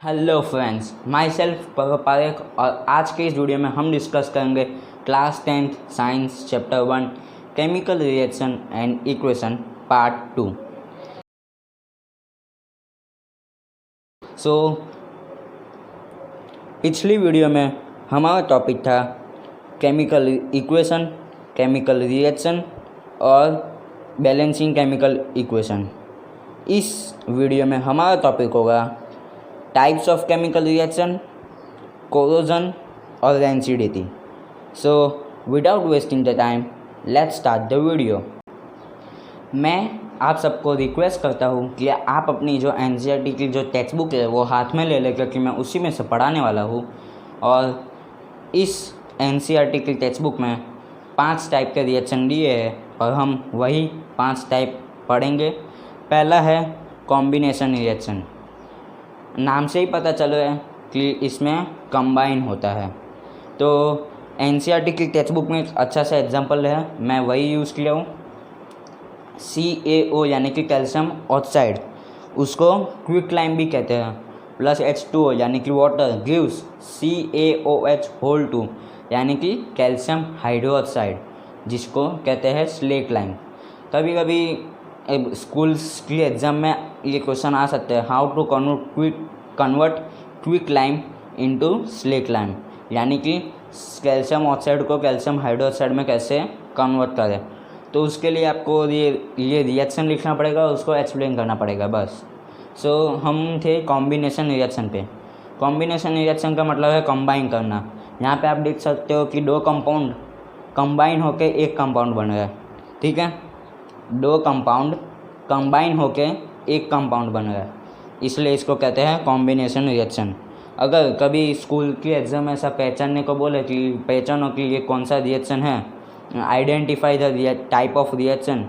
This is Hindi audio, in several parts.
Hello friends, myself Parekh और आज के इस वीडियो में हम डिस्कस करेंगे class 10th science chapter 1 chemical reaction and equation part 2। So पिछली वीडियो में हमारा टॉपिक था केमिकल इक्वेशन, केमिकल रिएक्शन और बैलेंसिंग केमिकल इक्वेशन। इस वीडियो में हमारा टॉपिक होगा types of chemical reaction, corrosion और rancidity. So without wasting the time let's start the video. मैं आप सबको रिक्वेस्ट करता हूँ कि आप अपनी जो एनसीईआरटी की जो टेक्स्ट बुक है वो हाथ में ले लें, क्योंकि मैं उसी में से पढ़ाने वाला हूँ। और इस एनसीईआरटी की टेक्स्ट बुक में 5 टाइप के रिएक्शन दिए हैं और हम वही 5 टाइप पढ़ेंगे। पहला है कॉम्बिनेशन रिएक्शन। नाम से ही पता चल रहा है कि इसमें कंबाइन होता है। तो एनसीईआरटी की टेक्स्ट बुक में एक अच्छा सा एग्जांपल है, मैं वही यूज़ किया हूँ। CaO यानी कि कैल्शियम ऑक्साइड, उसको क्विक लाइम भी कहते हैं, प्लस H2O यानी कि वाटर गिव्स CaOH2 यानी कि कैल्शियम हाइड्रोक्साइड, जिसको कहते हैं स्लेट लाइम। कभी कभी स्कूल्स की एग्ज़ाम में ये क्वेश्चन आ सकते हैं, how to convert quick lime into slaked lime, यानी कि कैल्शियम ऑक्साइड को कैल्शियम हाइड्रोक्साइड में कैसे कन्वर्ट करें। तो उसके लिए आपको ये रिएक्शन लिखना पड़ेगा, उसको एक्सप्लेन करना पड़ेगा बस। सो हम थे कॉम्बिनेशन रिएक्शन पे। कॉम्बिनेशन रिएक्शन का मतलब है कंबाइन करना। यहाँ पे आप देख सकते हो कि 2 कंपाउंड कंबाइन होके एक कंपाउंड बन रहा है, ठीक है। 2 कंपाउंड कंबाइन होके एक कंपाउंड बन रहा है, इसलिए इसको कहते हैं कॉम्बिनेशन रिएक्शन। अगर कभी स्कूल की एग्ज़ाम में ऐसा पहचानने को बोले कि पहचानो कि ये कौन सा रिएक्शन है, identify the type of reaction,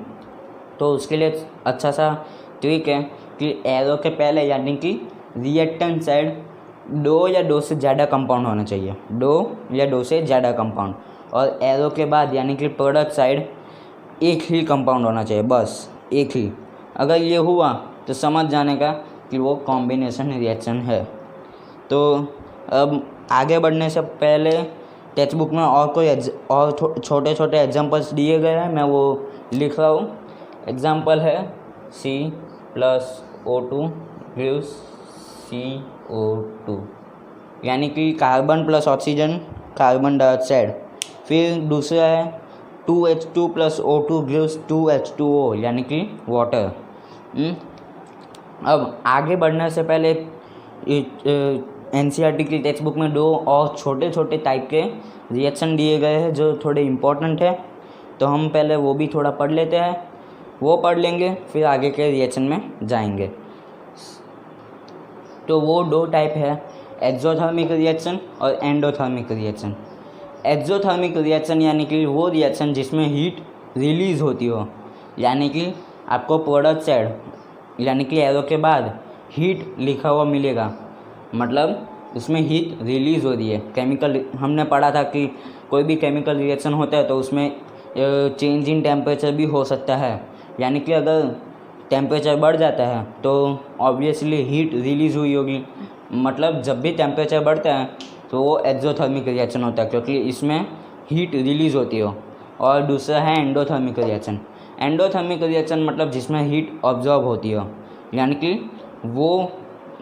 तो उसके लिए अच्छा सा ट्रिक है कि एरो के पहले यानी कि रिएक्टेंट साइड 2 या 2 से ज़्यादा कंपाउंड होना चाहिए, 2 या 2 से ज़्यादा कंपाउंड, और एरो के बाद यानी कि प्रोडक्ट साइड एक ही कंपाउंड होना चाहिए, बस एक ही। अगर ये हुआ तो समझ जाने का कि वो कॉम्बिनेशन रिएक्शन है। तो अब आगे बढ़ने से पहले टेक्स्ट बुक में और छोटे छोटे एग्जांपल्स दिए गए हैं, मैं वो लिख रहा हूँ। एग्जांपल है C+O2 गिव्स CO2, यानी कि carbon plus oxygen carbon dioxide. फिर दूसरा है 2H2 + O2 गिव्स 2H2O, यानी कि वाटर। अब आगे बढ़ने से पहले एनसीईआरटी की टेक्स्ट बुक में 2 और छोटे छोटे टाइप के रिएक्शन दिए गए हैं जो थोड़े इम्पोर्टेंट है, तो हम पहले वो भी थोड़ा पढ़ लेते हैं। वो पढ़ लेंगे फिर आगे के रिएक्शन में जाएंगे। तो वो 2 टाइप है, एक्सोथर्मिक रिएक्शन और एंडोथर्मिक रिएक्शन। एक्सोथर्मिक रिएक्शन यानी कि वो रिएक्शन जिसमें हीट रिलीज़ होती हो, यानी कि आपको प्रोडक्ट साइड यानी कि एरो के बाद हीट लिखा हुआ मिलेगा, मतलब उसमें हीट रिलीज़ हो रही है। केमिकल हमने पढ़ा था कि कोई भी केमिकल रिएक्शन होता है तो उसमें चेंज इन टेम्परेचर भी हो सकता है, यानी कि अगर टेम्परेचर बढ़ जाता है तो ऑब्वियसली हीट रिलीज़ हुई होगी। मतलब जब भी टेम्परेचर बढ़ता है तो वो एक्सोथर्मिक रिएक्शन होता है, क्योंकि इसमें हीट रिलीज़ होती हो। और दूसरा है एंडोथर्मिक रिएक्शन। एंडोथर्मिक रिएक्शन मतलब जिसमें हीट ऑब्जॉर्ब होती हो, यानी कि वो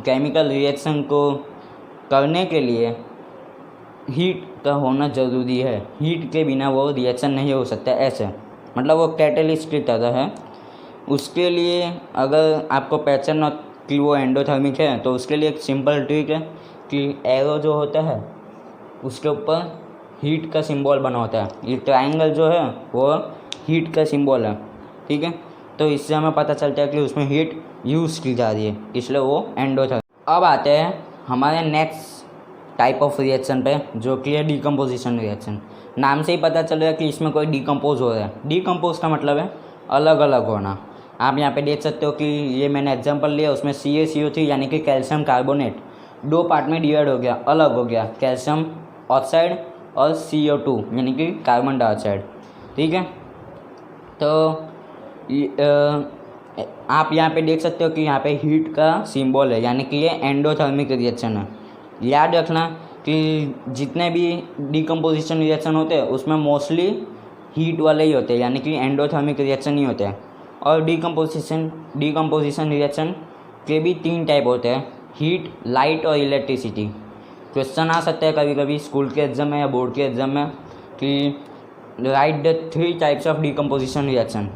केमिकल रिएक्शन को करने के लिए हीट का होना ज़रूरी है, हीट के बिना वो रिएक्शन नहीं हो सकता। ऐसे मतलब वो कैटलिस्ट की तरह है। उसके लिए अगर आपको पहचानना कि वो एंडोथर्मिक है, तो उसके लिए एक सिंपल ट्रिक है कि एरो जो होता है उसके ऊपर हीट का सिंबल बना होता है। ये ट्रायंगल जो है वो हीट का सिंबल है, ठीक है। तो इससे हमें पता चलता है कि उसमें हीट यूज़ की जा रही है, इसलिए वो एंडोथर्मिक। अब आते हैं हमारे नेक्स्ट टाइप ऑफ रिएक्शन पे, जो कि है डिकम्पोजिशन रिएक्शन। नाम से ही पता चल रहा है कि इसमें कोई डिकम्पोज हो रहा है। डिकम्पोज का मतलब है अलग अलग होना। आप यहाँ पे देख सकते हो कि ये मैंने एग्जांपल लिया, उसमें CaCO3 यानी कि कैल्शियम कार्बोनेट 2 पार्ट में डिवाइड हो गया, अलग हो गया, कैल्शियम ऑक्साइड और CO2 यानी कि कार्बन डाइऑक्साइड, ठीक है। तो आप यहाँ पे देख सकते हो कि यहाँ पे हीट का सिंबल है, यानी कि ये एंडोथर्मिक रिएक्शन है। याद रखना कि जितने भी डिकम्पोजिशन रिएक्शन होते हैं उसमें मोस्टली हीट वाले ही होते हैं, यानी कि एंडोथर्मिक रिएक्शन ही होते हैं। और डिकम्पोजिशन रिएक्शन के भी 3 टाइप होते हैं, हीट, लाइट और इलेक्ट्रिसिटी। क्वेश्चन आ सकता है कभी कभी स्कूल के एग्जाम में या बोर्ड के एग्जाम में कि write the 3 types of decomposition reaction,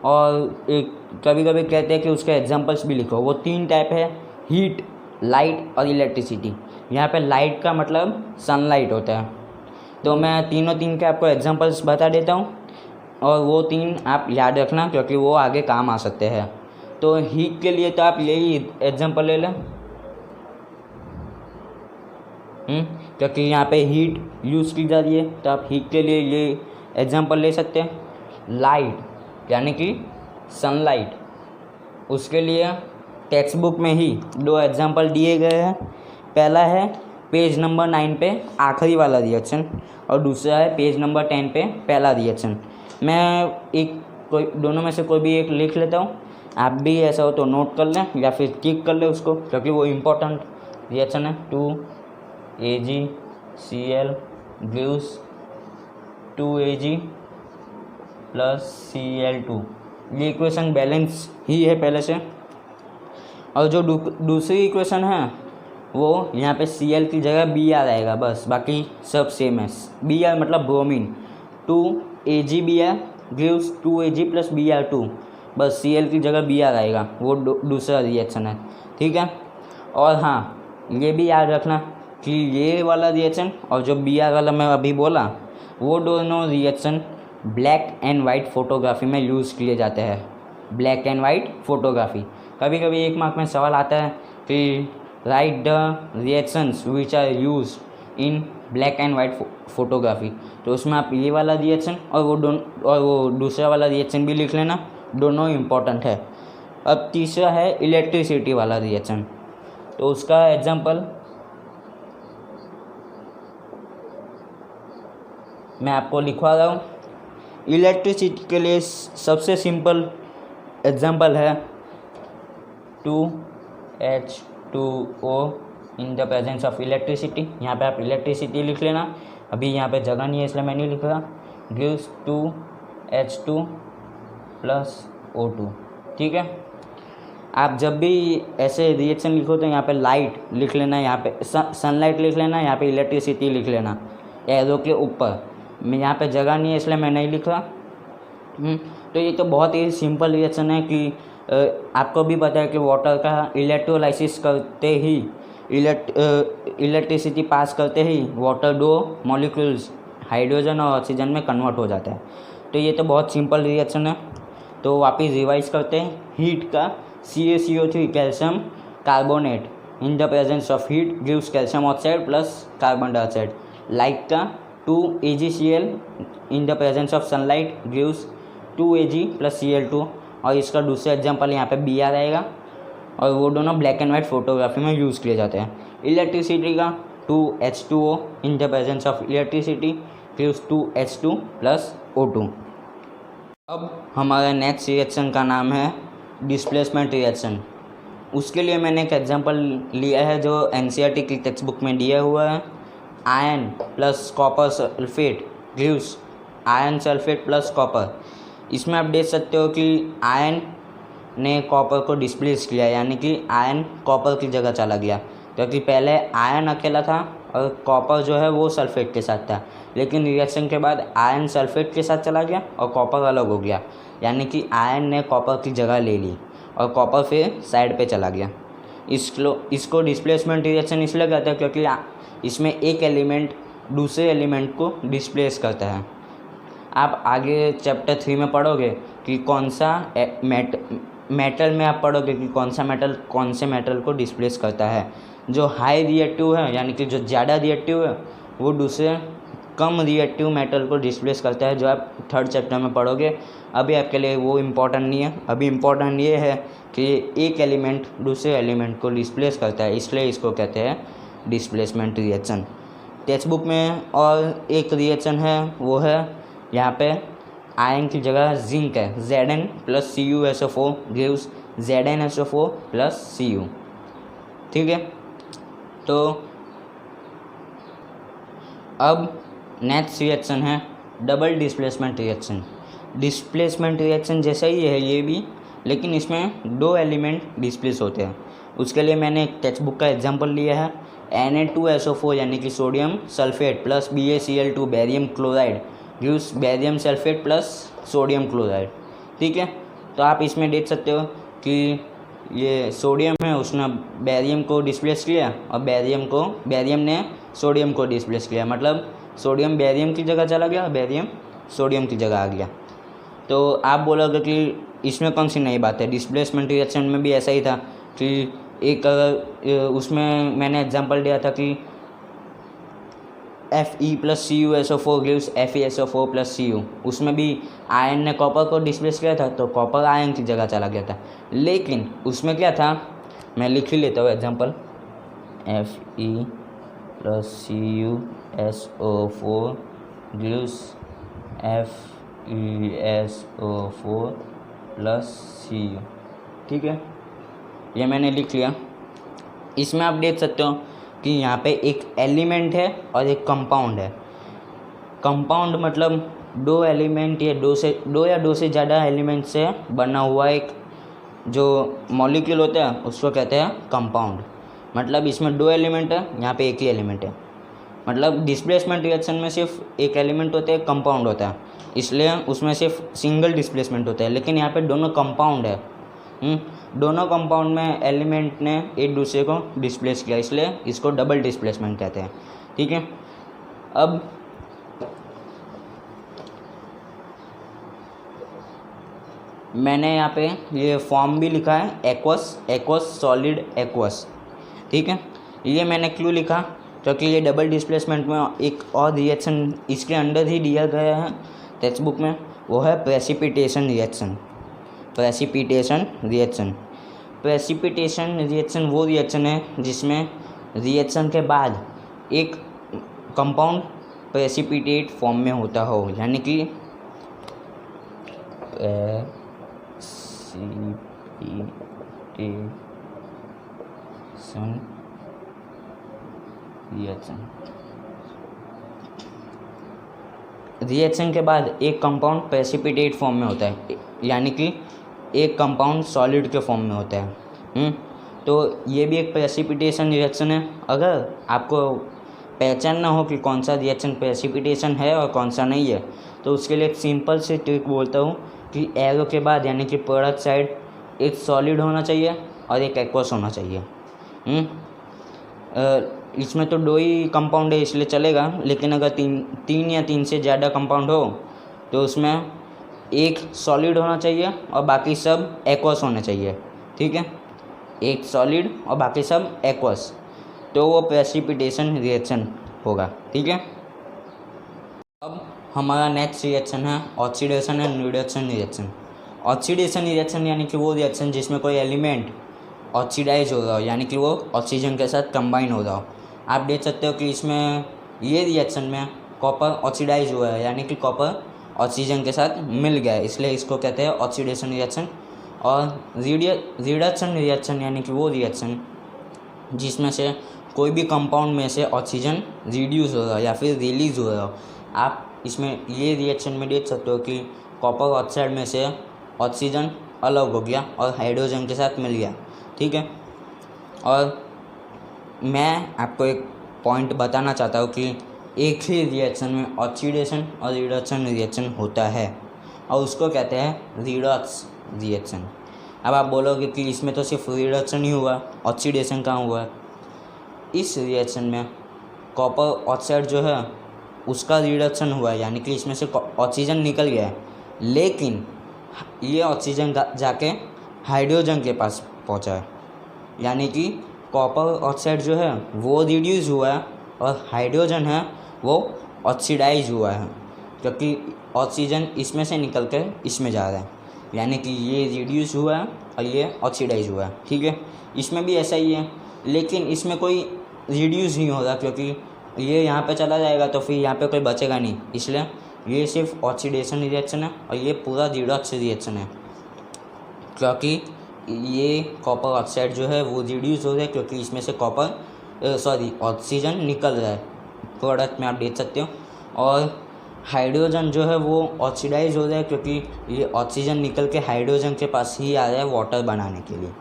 और एक कभी कभी कहते हैं कि उसके एग्जांपल्स भी लिखो। वो 3 टाइप है, हीट, लाइट और इलेक्ट्रिसिटी। यहाँ पे लाइट का मतलब सनलाइट होता है। तो मैं तीनों के आपको एग्जांपल्स बता देता हूँ, और वो 3 आप याद रखना क्योंकि वो आगे काम आ सकते हैं। तो हीट के लिए तो आप यही एग्जांपल ले लें, क्योंकि यहाँ पे हीट यूज़ की जा रही है, तो आप हीट के लिए ये एग्जांपल ले सकते हैं। लाइट यानी कि सनलाइट, उसके लिए टेक्स्ट बुक में ही 2 एग्जांपल दिए गए हैं। पहला है पेज नंबर 9 पे आखिरी वाला रिएक्शन, और दूसरा है पेज नंबर 10 पे पहला रिएक्शन। मैं दोनों में से कोई भी एक लिख लेता हूँ, आप भी ऐसा हो तो नोट कर लें या फिर टिक कर लें उसको, क्योंकि वो इम्पोर्टेंट रिएक्शन है। 2AgCl gives 2Ag + Cl2। ये इक्वेशन बैलेंस ही है पहले से। और जो दूसरी इक्वेशन है वो यहाँ पे Cl की जगह Br आएगा, बस बाकी सब सेम है। Br मतलब bromine. 2AgBr gives 2Ag + Br2, बस Cl की जगह Br आएगा, वो दूसरा रिएक्शन है, ठीक है। और हाँ, ये भी याद रखना कि ये वाला रिएक्शन और जो Br वाला मैं अभी बोला, वो दोनों reaction black and white photography में यूज़ किए जाते हैं। ब्लैक एंड वाइट फोटोग्राफी, कभी कभी 1 मार्क में सवाल आता है कि write the reactions which are use in black and white photography, तो उसमें आप ये वाला रिएक्शन और वो दूसरा वाला रिएक्शन भी लिख लेना, दोनों इम्पॉर्टेंट है। अब तीसरा है इलेक्ट्रिसिटी वाला रिएक्शन, तो उसका एग्जांपल मैं आपको लिखवा रहा हूँ। इलेक्ट्रिसिटी के लिए सबसे सिंपल एग्जांपल है 2H2O in the presence of electricity. यहाँ पे आप इलेक्ट्रिसिटी लिख लेना, अभी यहाँ पे जगह नहीं है इसलिए मैं नहीं लिख रहा। गिव्स 2H2 + O2, ठीक है। आप जब भी ऐसे रिएक्शन लिखो तो यहाँ पे लाइट लिख लेना, यहाँ पे सनलाइट लिख लेना, यहाँ पे इलेक्ट्रिसिटी लिख लेना एरो के ऊपर। मैं यहाँ पे जगह नहीं है इसलिए मैं नहीं लिख रहा। तो ये तो बहुत ही सिंपल रिएक्शन है कि आपको भी पता है कि वाटर का इलेक्ट्रोलाइसिस करते ही इलेक्ट्रिसिटी पास करते ही वाटर 2 मॉलिक्यूल्स हाइड्रोजन और ऑक्सीजन में कन्वर्ट हो जाता है। तो ये तो बहुत सिंपल रिएक्शन है। तो वापस रिवाइज करते हैं। हीट का CaCO3 calcium carbonate in the presence of heat gives calcium oxide plus carbon dioxide. Light का 2AgCl in the presence of sunlight gives 2Ag + Cl2, और इसका दूसरा एग्जांपल यहाँ पे Br आएगा, और वो दोनों ब्लैक एंड वाइट फोटोग्राफी में यूज़ किए जाते हैं। इलेक्ट्रिसिटी का 2H2O in the presence of electricity gives 2H2 + O2। अब हमारा नेक्स्ट रिएक्शन का नाम है डिस्प्लेसमेंट रिएक्शन। उसके लिए मैंने एक एग्जांपल लिया है जो NCERT की टेक्स्ट बुक में दिया हुआ है। Ion + copper sulphate gives ion sulphate + copper. इसमें आप देख सकते हो कि आयन ने कॉपर को डिस्प्लेस किया, यानी कि आयन कॉपर की जगह चला गया, क्योंकि पहले आयन अकेला था और कॉपर जो है वो सल्फेट के साथ था, लेकिन रिएक्शन के बाद आयन सल्फेट के साथ चला गया और कॉपर अलग हो गया, यानी कि आयन ने कॉपर की जगह ले ली और कॉपर फिर साइड पे चला गया। इसको डिस्प्लेसमेंट रिएक्शन इसलिए कहते हैं क्योंकि इसमें एक एलिमेंट दूसरे एलिमेंट को डिस्प्लेस करता है। आप आगे चैप्टर 3 में पढ़ोगे कि कौन सा मेटल में आप पढ़ोगे कि कौन सा मेटल कौन से मेटल को डिस्प्लेस करता है। जो हाई रिएक्टिव है, यानी कि जो ज़्यादा रिएक्टिव है, वो दूसरे कम रिएक्टिव मेटल को डिस्प्लेस करता है, जो आप 3rd चैप्टर में पढ़ोगे। अभी आपके लिए वो इम्पोर्टेंट नहीं है। अभी इम्पोर्टेंट ये है कि एक एलिमेंट दूसरे एलिमेंट को डिस्प्लेस करता है, इसलिए इसको कहते हैं डिस्प्लेसमेंट रिएक्शन। टेक्स्ट बुक में और एक रिएक्शन है, वो है यहाँ पे आयन की जगह जिंक है, Zn plus CuSO4 gives ZnSO4 plus Cu। ठीक है, तो अब नेक्स्ट रिएक्शन है double displacement reaction. Displacement reaction जैसा ही है ये भी, लेकिन इसमें 2 एलिमेंट डिस्प्लेस होते हैं। उसके लिए मैंने एक टेक्स्ट बुक का एग्जांपल लिया है, Na2SO4 यानी कि sodium sulphate plus BaCl2 barium chloride gives barium sulphate plus sodium chloride. ठीक है, तो आप इसमें देख सकते हो कि ये सोडियम है, उसने बैरियम को डिस्प्लेस किया और बैरियम ने सोडियम को डिस्प्लेस किया, मतलब सोडियम बैरियम की जगह चला गया, बैरियम सोडियम की जगह आ गया। तो आप बोलोगे कि इसमें कौन सी नई बात है, डिस्प्लेसमेंट रिएक्शन में भी ऐसा ही था कि एक उसमें मैंने एग्जांपल दिया था कि Fe plus CuSO4 gives FeSO4 plus Cu। उसमें भी आयन ने कॉपर को डिस्प्लेस किया था, तो कॉपर आयन की जगह चला गया था। लेकिन उसमें क्या था, मैं लिख ही लेता हूँ example, Fe plus CuSO4 gives FeSO4 plus Cu। ठीक है, ये मैंने लिख लिया। इसमें आप देख सकते हो कि यहाँ पे एक एलिमेंट है और एक कंपाउंड है। कंपाउंड मतलब 2 एलिमेंट या 2 से ज़्यादा एलिमेंट से बना हुआ एक जो मॉलिक्यूल होता है उसको कहते हैं कंपाउंड। मतलब इसमें 2 एलिमेंट है, यहाँ पे एक ही एलिमेंट है। मतलब डिस्प्लेसमेंट रिएक्शन में सिर्फ एक एलिमेंट होता है, एक कंपाउंड होता है, इसलिए उसमें सिर्फ सिंगल डिस्प्लेसमेंट होता है। लेकिन यहाँ पे दोनों कंपाउंड है, दोनों कंपाउंड में एलिमेंट ने एक दूसरे को डिस्प्लेस किया, इसलिए इसको डबल डिस्प्लेसमेंट कहते हैं। ठीक है, अब मैंने यहाँ पे ये फॉर्म भी लिखा है, एक्वस सॉलिड एक्वस। ठीक है, ये मैंने क्यों लिखा, क्योंकि ये डबल डिस्प्लेसमेंट में एक और रिएक्शन इसके अंदर ही दिया गया है टेक्स्ट बुक में, वो है प्रेसिपिटेशन रिएक्शन। प्रेसिपिटेशन रिएक्शन वो रिएक्शन है जिसमें रिएक्शन के बाद एक कंपाउंड प्रेसिपिटेट फॉर्म में होता हो, यानी कि प्रेसिपिटेशन रिएक्शन के बाद एक कंपाउंड प्रेसिपिटेट फॉर्म में होता है, यानी कि एक कंपाउंड सॉलिड के फॉर्म में होता है। तो ये भी एक प्रेसिपिटेशन रिएक्शन है। अगर आपको पहचानना हो कि कौन सा रिएक्शन प्रेसिपिटेशन है और कौन सा नहीं है, तो उसके लिए एक सिंपल से ट्रिक बोलता हूँ कि एरो के बाद यानी कि प्रोडक्ट साइड एक सॉलिड होना चाहिए और एक एक्वस होना चाहिए। इसमें तो 2 ही कंपाउंड है इसलिए चलेगा, लेकिन अगर तीन या 3 से ज़्यादा कंपाउंड हो तो उसमें एक सॉलिड होना चाहिए और बाकी सब एक्वस होने चाहिए। ठीक है, एक सॉलिड और बाकी सब एक्वस, तो वो प्रेसिपिटेशन रिएक्शन होगा। ठीक है, अब हमारा नेक्स्ट रिएक्शन है oxidation and reduction reaction. Oxidation reaction यानी कि वो रिएक्शन जिसमें कोई एलिमेंट ऑक्सीडाइज हो रहा हो, यानी कि वो ऑक्सीजन के साथ कंबाइन हो रहा हो। आप देख सकते हो कि इसमें ये रिएक्शन में कॉपर ऑक्सीडाइज हुआ है, यानी कि कॉपर ऑक्सीजन के साथ मिल गया है, इसलिए इसको कहते हैं ऑक्सीडेशन रिएक्शन। और रिडक्शन रिएक्शन यानी कि वो रिएक्शन जिसमें से कोई भी कंपाउंड में से ऑक्सीजन रिड्यूस हो रहा हो या फिर रिलीज़ हो रहा हो। आप इसमें ये रिएक्शन में देख सकते हो कि कॉपर ऑक्साइड में से ऑक्सीजन अलग हो गया और हाइड्रोजन के साथ मिल गया। ठीक है, और मैं आपको एक पॉइंट बताना चाहता हूँ कि एक ही रिएक्शन में ऑक्सीडेशन और रिडक्शन रिएक्शन होता है और उसको कहते हैं रिडॉक्स रिएक्शन। अब आप बोलोगे कि इसमें तो सिर्फ रिडक्शन ही हुआ, ऑक्सीडेशन कहाँ हुआ? इस रिएक्शन में कॉपर ऑक्साइड जो है उसका रिडक्शन हुआ है, यानी कि इसमें से ऑक्सीजन निकल गया है, लेकिन ये ऑक्सीजन जाके हाइड्रोजन के पास पहुंचा है, यानी कि कॉपर ऑक्साइड जो है वो रिड्यूस हुआ है और हाइड्रोजन है वो ऑक्सीडाइज हुआ है, क्योंकि ऑक्सीजन इसमें से निकल कर इसमें जा रहा है, यानी कि ये रिड्यूस हुआ है और ये ऑक्सीडाइज हुआ है। ठीक है, इसमें भी ऐसा ही है, लेकिन इसमें कोई रिड्यूस नहीं होगा क्योंकि ये यहाँ पे चला जाएगा तो फिर यहाँ पे कोई बचेगा नहीं, इसलिए ये सिर्फ ऑक्सीडेशन रिएक्शन है और ये पूरा रिडॉक्स रिएक्शन है, क्योंकि ये कॉपर ऑक्साइड जो है वो रिड्यूस हो रहा है क्योंकि इसमें से ऑक्सीजन निकल रहा है। प्रोडक्ट में आप देख सकते हो। और हाइड्रोजन जो है वो ऑक्सीडाइज हो रहा है क्योंकि ये ऑक्सीजन निकल के हाइड्रोजन के पास ही आ रहा है वाटर बनाने के लिए,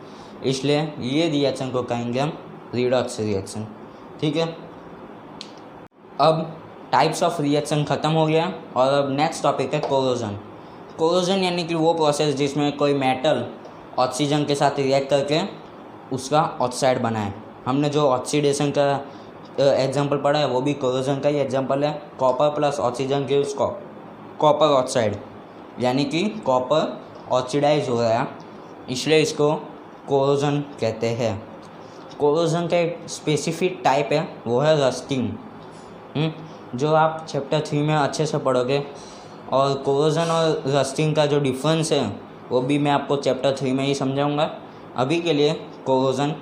इसलिए ये रिएक्शन को कहेंगे हम रिडॉक्स रिएक्शन। ठीक है, अब टाइप्स ऑफ रिएक्शन ख़त्म हो गया और अब नेक्स्ट टॉपिक है कोरोजन। कोरोजन यानी कि वो प्रोसेस जिसमें कोई मेटल ऑक्सीजन के साथ रिएक्ट करके उसका ऑक्साइड बनाए। हमने जो ऑक्सीडेशन का एग्जांपल पढ़ा है वो भी कोरोजन का ही एग्जांपल है। Copper plus oxygen gives copper oxide, यानी कि कॉपर ऑक्सीडाइज हो रहा है, इसलिए इसको कोरोजन कहते हैं। कोरोजन का एक स्पेसिफिक टाइप है वो है रस्टिंग, जो आप चैप्टर 3 में अच्छे से पढ़ोगे। और कोरोजन और रस्टिंग का जो डिफरेंस है वो भी मैं आपको चैप्टर 3 में ही समझाऊंगा। अभी के लिए कोरोजन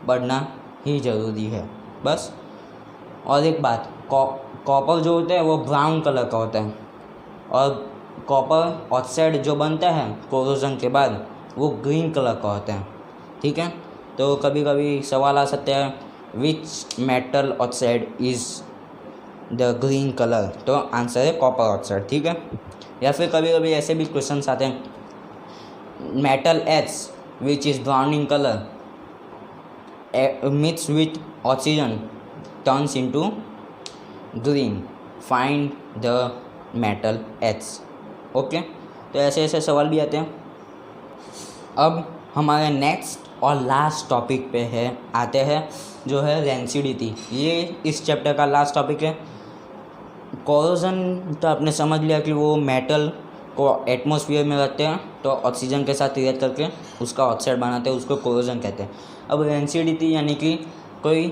पढ़ना ही ज़रूरी है बस। और एक बात, कॉपर जो होता है वो ब्राउन कलर का होता है और कॉपर ऑक्साइड जो बनता है कोरोजन के बाद वो ग्रीन कलर का होता है। ठीक है, तो कभी कभी सवाल आ सकता है which metal oxide is the green colour, तो आंसर है कॉपर ऑक्साइड। ठीक है, या फिर कभी कभी ऐसे भी क्वेश्चन आते हैं metal H which is brown in colour mix with oxygen turns into green, find the metal H. Okay, तो ऐसे ऐसे सवाल भी आते हैं। अब हमारे नेक्स्ट और लास्ट टॉपिक पे आते हैं जो है रेंसिडिटी। ये इस चैप्टर का लास्ट टॉपिक है। कोरोजन तो आपने समझ लिया कि वो मेटल को एटमॉस्फेयर में रखते हैं तो ऑक्सीजन के साथ रिएक्ट करके उसका ऑक्साइड बनाते हैं, उसको कोरोजन कहते हैं। अब रेंसिडिटी यानी कि कोई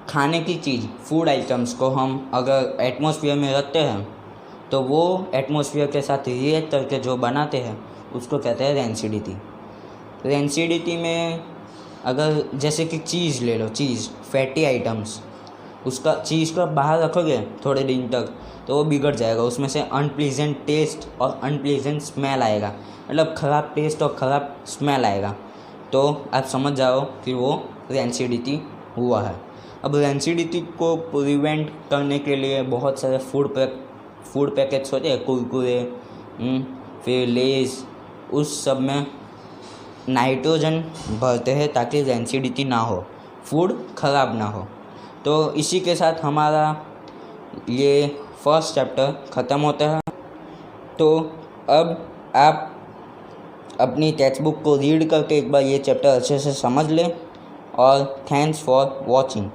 खाने की चीज़, फूड आइटम्स को हम अगर एटमॉस्फेयर में रखते हैं तो वो एटमॉस्फेयर के साथ रिएक्ट करके जो बनाते हैं उसको कहते हैं रेंसिडिटी। रेंसिडिटी में अगर जैसे कि चीज़ ले लो, चीज़ फैटी आइटम्स, उसका चीज़ को बाहर रखोगे थोड़े दिन तक तो वो बिगड़ जाएगा, उसमें से अनप्लीजेंट टेस्ट और अनप्लीजेंट स्मेल आएगा, मतलब ख़राब टेस्ट और ख़राब स्मेल आएगा, तो आप समझ जाओ कि वो रेंसिडिटी हुआ है। अब रेंसिडिटी को प्रिवेंट करने के लिए बहुत सारे फूड पैकेट्स होते हैं, कुरकुरे, फिर लेज़, उस सब में नाइट्रोजन भरते हैं ताकि रेंसिडिटी ना हो, फूड ख़राब ना हो। तो इसी के साथ हमारा ये फर्स्ट चैप्टर ख़त्म होता है। तो अब आप अपनी टेक्स्ट बुक को रीड करके एक बार ये चैप्टर अच्छे से समझ लें और थैंक्स फॉर वॉचिंग।